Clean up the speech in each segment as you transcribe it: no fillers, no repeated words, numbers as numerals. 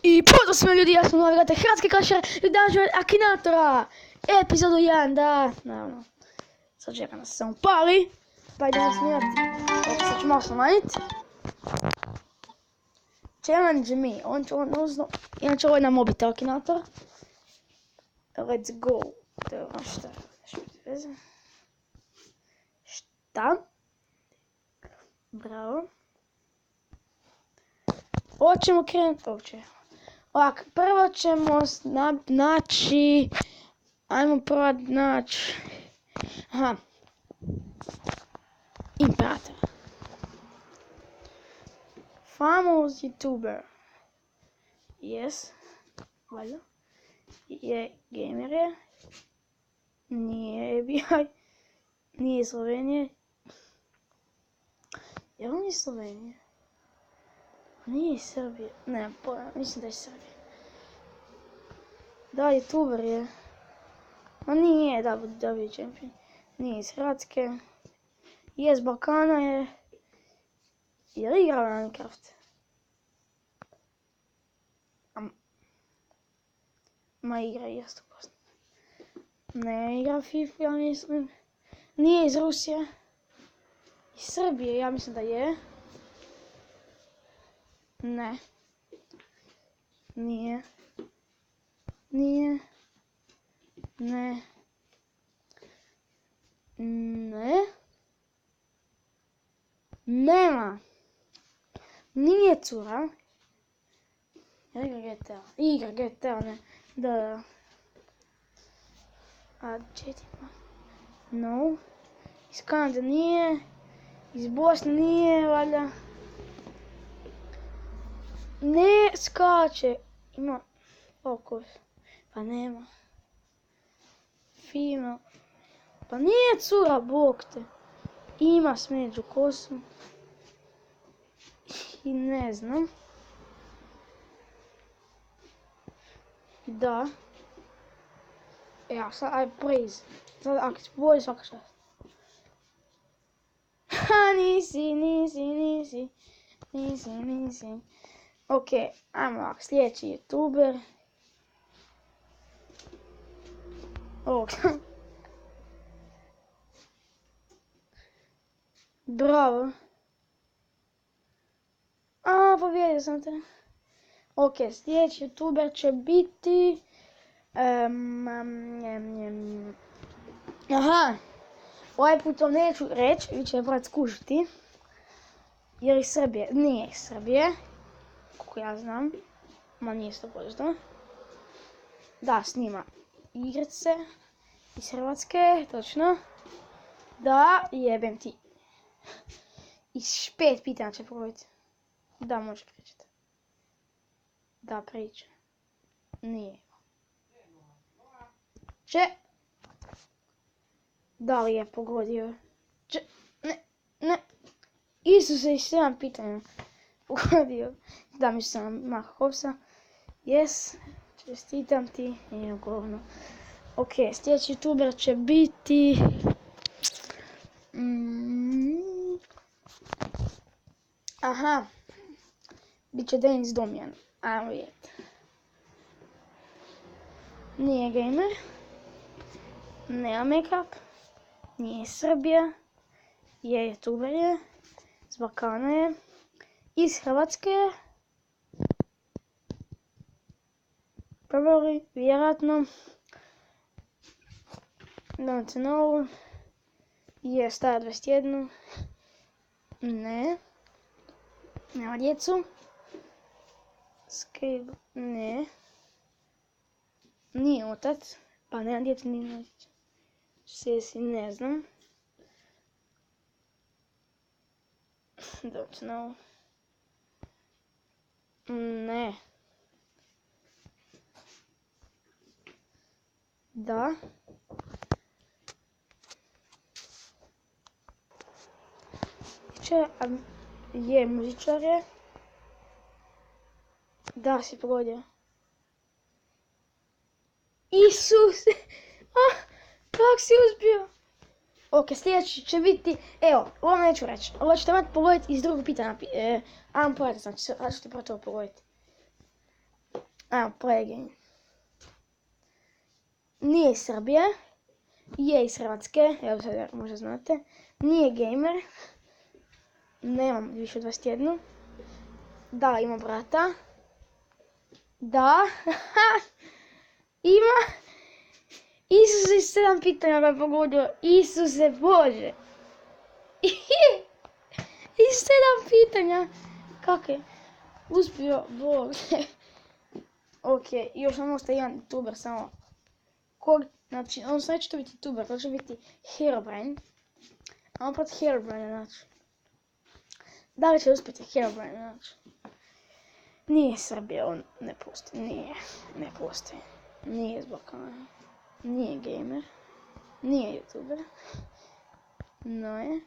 I pozdrav svima ljudi, ja sam gledate Hrvatski Clashera i danas ću Akinatora, epizodu 1, da, naravno, sad čeka nas samo pali, pa idemo snimati, sad ću malo smanjiti. Challenge me, inače ovo je na mobitel Akinator, let's go, to je ono šta, bravo. Hoćemo krenuti, ovako, prvo ćemo naći, ajmo prvo naći, Imperator. Famous YouTuber, yes, valjda, je gamer je, nije ABI, nije iz Slovenije, je on iz Slovenije? Nije iz Srbije, ne, mislim da je iz Srbije. Da, YouTuber je. Ma nije, da bi champion. Nije iz Hrvatske. Je iz Balkana je. Je li igrao na Minecraft? Ma igra 100%. Ne igra FIFA, ja mislim. Nije iz Rusije. Iz Srbije, ja mislim da je. Ne. Nije. Ne. Nema. Nije cura. Igra GTA, ne. Da. A četima. No. Iz Kanade nije. Iz Bosne nije, valjda. Ne skače, ima fokus, pa nema, female, pa nije cura, bog te, ima smeđu kosu i ne znam, da, ja sad, aj praise, sad ako ti bolje svaka šast, ha nisi. Ok, ajmo ovako, sljedeći YouTuber. Bravo. Pobjedio sam te. Ok, sljedeći YouTuber će biti... Ovaj put vam neću reći, vi ćete morat skušati. Jer iz Srbije, nije iz Srbije. Kako ja znam, ma nije 100%. Da, snima igrice iz Hrvatske, točno. Da, jebem ti. Iz 5 pitanja će probati. Da, može pričati. Da, priča. Nije. Da li je pogodio? Ne. Isuse, iz 7 pitanja. Pogodio. Da mi sam Mahovsa. Yes. Čestitam ti. Nije govno. Ok, sljedeći YouTuber će biti... Biće Denis Domjan. Ajmo vidjeti. Nije gamer. Nema make-up. Nije iz Srbije. Je YouTuber je. Iz Balkana je. Iz Hrvatske je. Probably, vjerojatno. Don't know. Je stara 21. Ne. Nema djecu. Skrib. Ne. Nije otac. Pa nema djecu, nije otac. Sesi, ne znam. Don't know. Ne. Da. Je muzičar je. Da, si pogodio. Isuse! Kako si uspio? Ok, sljedeći će biti, evo, ovo neću reći. Ovo ćete imati pogoditi iz drugog pitanja. Ajmo pogledati, znači, sad ćete prvo to pogoditi. Evo, Play Game. Nije iz Srbije. Je iz Hrvatske, evo sad možda znate. Nije gamer. Nemam više od 21. Da, ima brata. Da. Ima. Isuse, 7 pitanja ga je pogodio. Isuse Bože. I 7 pitanja. Kako je? Uspio, Bog. Ok, još nam ostaje jedan youtuber samo. Znači, on se neće to biti youtuber, to će biti Herobrine. A on protiv Herobrine, znači. Da li će uspjeti Herobrine, znači? Nije Srbija, on ne postoji, ne postoji. Nije iz Balkana, nije gamer, nije youtuber. No je.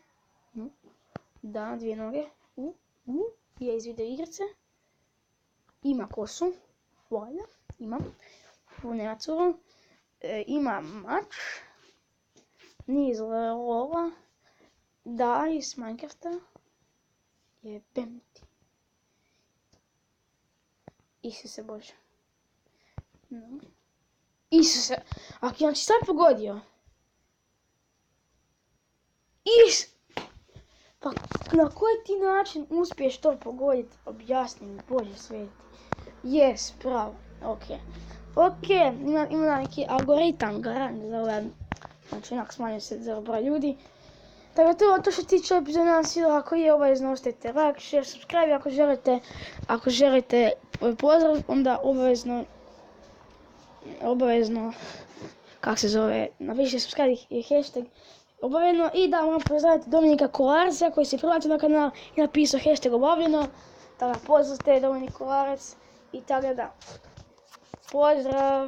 Da, 2 noge. Je iz video igrice. Ima kosu. Valjda, ima. Nema curu. Ima mač. Nije iz lova. Da, iz Minecrafta. Jebem ti. Isuse Bože. No. Isuse. Ako je on ti sad pogodio. Pa na koji ti način uspiješ to pogoditi? Objasni mi, Bože sveti. Jes, pravo. Ok, ima neki algoritam garant za ove. Znači, onak smanjuje se za broj ljudi. Tako to što ti čovjek za nas video, ako je obavezno ostavite like, share, subscribe, ako želite pozdrav, onda obavezno, kak se zove, napišite subscribe i hashtag obavljeno i da moram pozdraviti Dominika Kolarca koji se prilazio na kanal i napisao hashtag obavljeno, da ga pozdravite Dominik Kolarac i tako da. Pozdrav!